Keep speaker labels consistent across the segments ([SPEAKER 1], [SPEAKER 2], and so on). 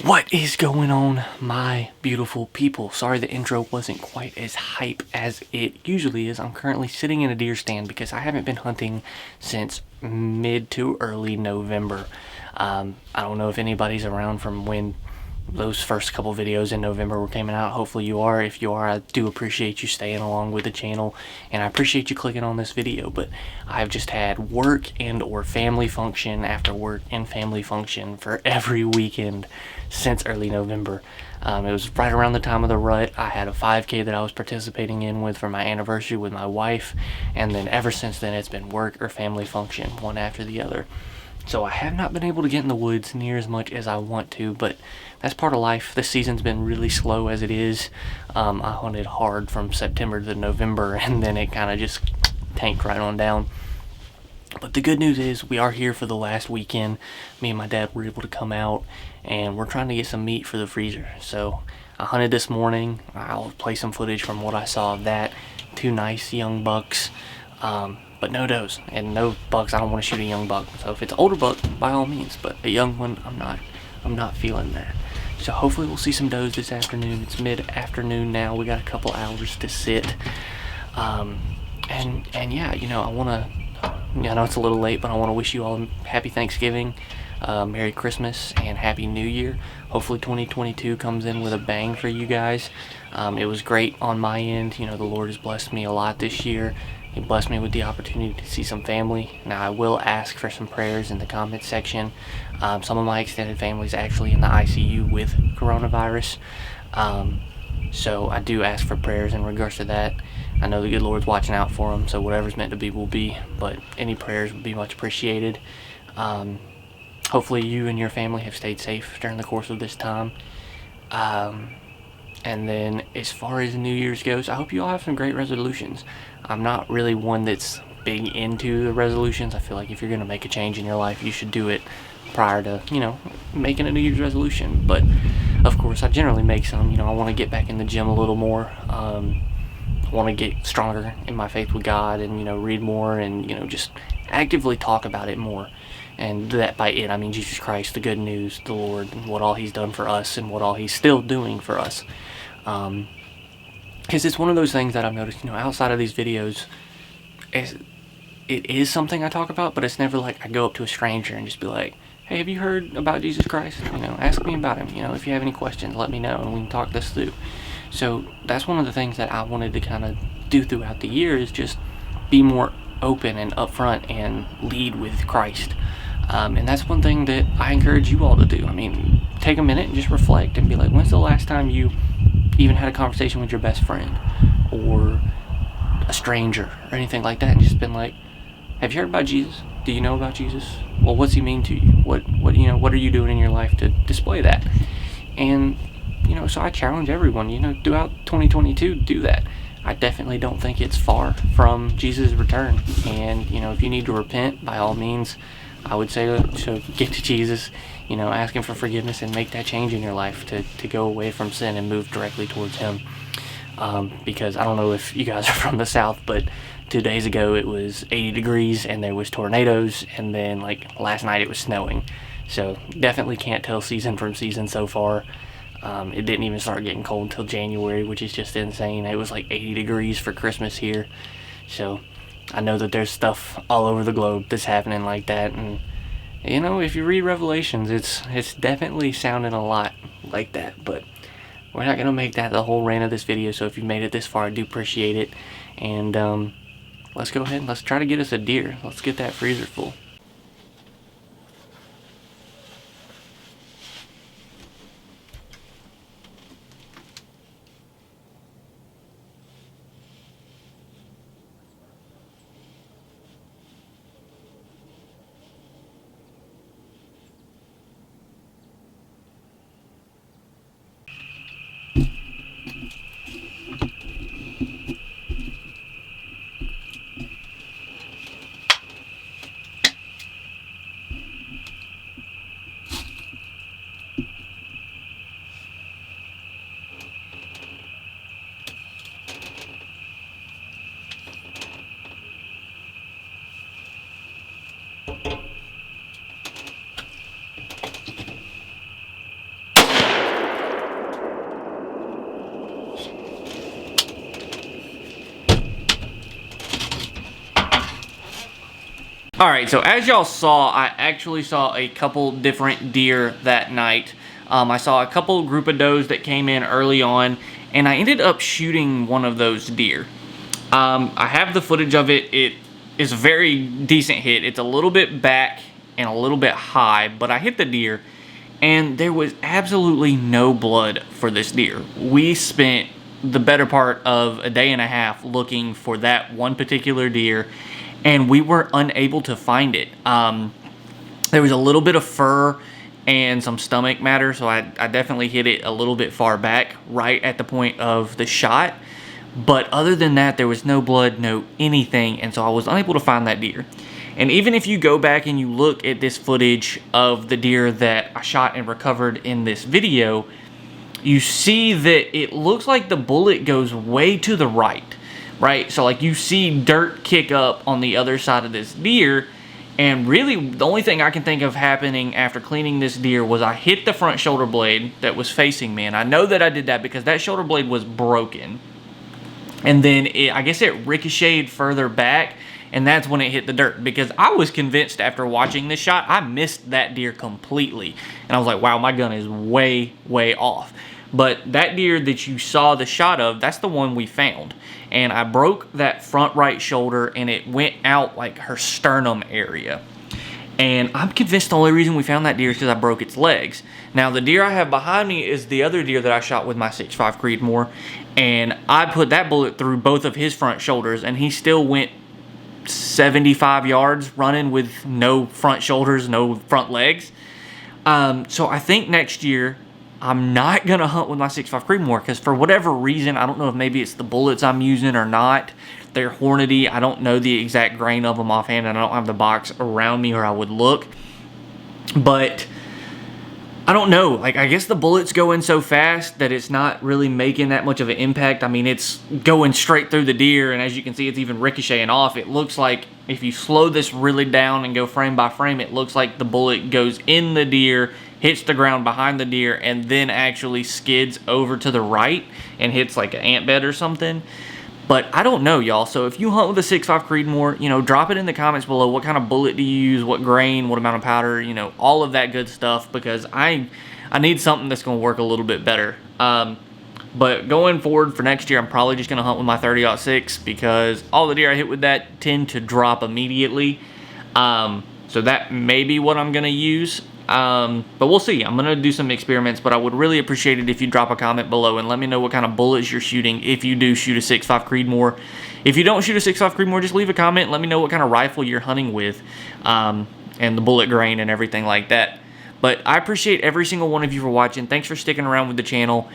[SPEAKER 1] What is going on, my beautiful people? Sorry the intro wasn't quite as hype as it usually is. I'm currently sitting in a deer stand because I haven't been hunting since mid to early November. I don't know if anybody's around from when those first couple videos in November were coming out. Hopefully you are. If you are, I do appreciate you staying along with the channel, and I appreciate you clicking on this video. But I've just had work and or family function after work and family function for every weekend since early November. It was right around the time of the rut. I had a 5K that I was participating in with for my anniversary with my wife, and then ever since then it's been work or family function, one after the other. So I have not been able to get in the woods near as much as I want to, but that's part of life. This season's been really slow as it is. I hunted hard from September to November, and then it kind of just tanked right on down. But the good news is we are here for the last weekend. Me and my dad were able to come out, and we're trying to get some meat for the freezer. So I hunted this morning. I'll play some footage from what I saw of that. 2 nice young bucks. But no does and no bucks. I don't want to shoot a young buck. So if it's an older buck, by all means, but a young one, I'm not feeling that. So hopefully we'll see some does this afternoon. It's mid-afternoon now. We got a couple hours to sit. And yeah, I want to, I know it's a little late, but I want to wish you all happy Thanksgiving, Merry Christmas, and Happy New Year. Hopefully 2022 comes in with a bang for you guys. It was great on my end. The Lord has blessed me a lot this year. He blessed me with the opportunity to see some family. Now I will ask for some prayers in the comments section. Some of my extended family is actually in the ICU with coronavirus. So I do ask for prayers in regards to that. I know the good Lord's watching out for them, so whatever's meant to be will be, but any prayers would be much appreciated. Hopefully you and your family have stayed safe during the course of this time. And then as far as New Year's goes, I hope you all have some great resolutions. I'm not really one that's big into the resolutions. I feel like if you're going to make a change in your life, you should do it prior to, making a New Year's resolution. But of course, I generally make some. I want to get back in the gym a little more. I want to get stronger in my faith with God and, read more and, just actively talk about it more. And that by it, I mean Jesus Christ, the good news, the Lord, and what all He's done for us and what all He's still doing for us. Because it's one of those things that I've noticed, outside of these videos, it is something I talk about, but it's never like I go up to a stranger and just be like, hey, have you heard about Jesus Christ? Ask me about Him. If you have any questions, let me know and we can talk this through. So that's one of the things that I wanted to kind of do throughout the year is just be more open and upfront and lead with Christ. And that's one thing that I encourage you all to do. Take a minute and just reflect and be like, when's the last time you even had a conversation with your best friend or a stranger or anything like that and just been like, have you heard about Jesus? Do you know about Jesus? Well, what's He mean to you? What are you doing in your life to display that? And so I challenge everyone, throughout 2022, do that. I definitely don't think it's far from Jesus' return. And if you need to repent, by all means, I would say to get to Jesus, ask Him for forgiveness and make that change in your life to go away from sin and move directly towards Him. Because I don't know if you guys are from the South, but 2 days ago it was 80 degrees and there was tornadoes, and then last night it was snowing. So definitely can't tell season from season so far. It didn't even start getting cold until January, which is just insane. It was 80 degrees for Christmas here. So I know that there's stuff all over the globe that's happening like that, and if you read Revelations, it's definitely sounding a lot like that. But we're not gonna make that the whole rant of this video. So if you made it this far, I do appreciate it. And let's go ahead and let's try to get us a deer. Let's get that freezer full. All right, so as y'all saw, I actually saw a couple different deer that night. I saw a couple group of does that came in early on, and I ended up shooting one of those deer. I have the footage of it. It is a very decent hit. It's a little bit back and a little bit high, but I hit the deer, and there was absolutely no blood for this deer. We spent the better part of a day and a half looking for that one particular deer, and we were unable to find it. There was a little bit of fur and some stomach matter, so I definitely hit it a little bit far back, right at the point of the shot. But other than that, there was no blood, no anything, and so I was unable to find that deer. And even if you go back and you look at this footage of the deer that I shot and recovered in this video, you see that it looks like the bullet goes way to the right? So like you see dirt kick up on the other side of this deer, and really the only thing I can think of happening after cleaning this deer was I hit the front shoulder blade that was facing me, and I know that I did that because that shoulder blade was broken. And then I guess it ricocheted further back, and that's when it hit the dirt, because I was convinced after watching this shot I missed that deer completely, and I was like, wow, my gun is way off. But that deer that you saw the shot of, that's the one we found. And I broke that front right shoulder, and it went out like her sternum area. And I'm convinced the only reason we found that deer is because I broke its legs. Now, the deer I have behind me is the other deer that I shot with my 6.5 Creedmoor. And I put that bullet through both of his front shoulders, and he still went 75 yards running with no front shoulders, no front legs. So I think next year I'm not going to hunt with my 6.5 Creedmoor, because for whatever reason, I don't know if maybe it's the bullets I'm using or not. They're Hornady. I don't know the exact grain of them offhand, and I don't have the box around me or I would look. But I don't know. Like, I guess the bullets go in so fast that it's not really making that much of an impact. I mean, it's going straight through the deer, and as you can see, it's even ricocheting off. It looks like if you slow this really down and go frame by frame, it looks like the bullet goes in the deer, hits the ground behind the deer, and then actually skids over to the right and hits like an ant bed or something. But I don't know, y'all. So if you hunt with a 6.5 Creedmoor, you know, drop it in the comments below. What kind of bullet do you use? What grain? What amount of powder? You know, all of that good stuff, because I need something that's going to work a little bit better. But going forward for next year, I'm probably just going to hunt with my 30-06, because all the deer I hit with that tend to drop immediately. So that may be what I'm going to use. But we'll see. I'm going to do some experiments, but I would really appreciate it if you drop a comment below and let me know what kind of bullets you're shooting if you do shoot a 6.5 Creedmoor. If you don't shoot a 6.5 Creedmoor, just leave a comment and let me know what kind of rifle you're hunting with, and the bullet grain and everything like that. But I appreciate every single one of you for watching. Thanks for sticking around with the channel.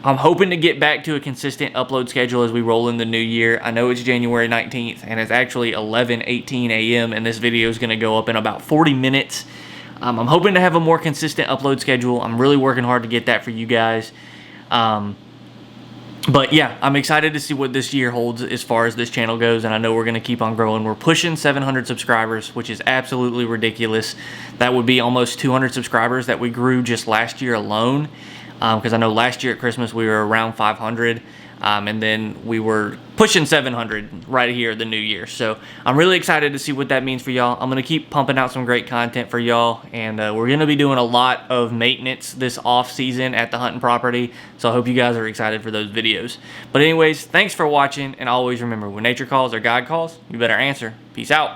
[SPEAKER 1] I'm hoping to get back to a consistent upload schedule as we roll in the new year. I know it's January 19th, and it's actually 11:18 a.m., and this video is going to go up in about 40 minutes. I'm hoping to have a more consistent upload schedule. I'm really working hard to get that for you guys. But yeah, I'm excited to see what this year holds as far as this channel goes, and I know we're going to keep on growing. We're pushing 700 subscribers, which is absolutely ridiculous. That would be almost 200 subscribers that we grew just last year alone, because I know last year at Christmas we were around 500. And then we were pushing 700 right here the new year. So I'm really excited to see what that means for y'all. I'm going to keep pumping out some great content for y'all, and we're going to be doing a lot of maintenance this off season at the hunting property. So I hope you guys are excited for those videos. But anyways, thanks for watching, and always remember, when nature calls or God calls, you better answer. Peace out.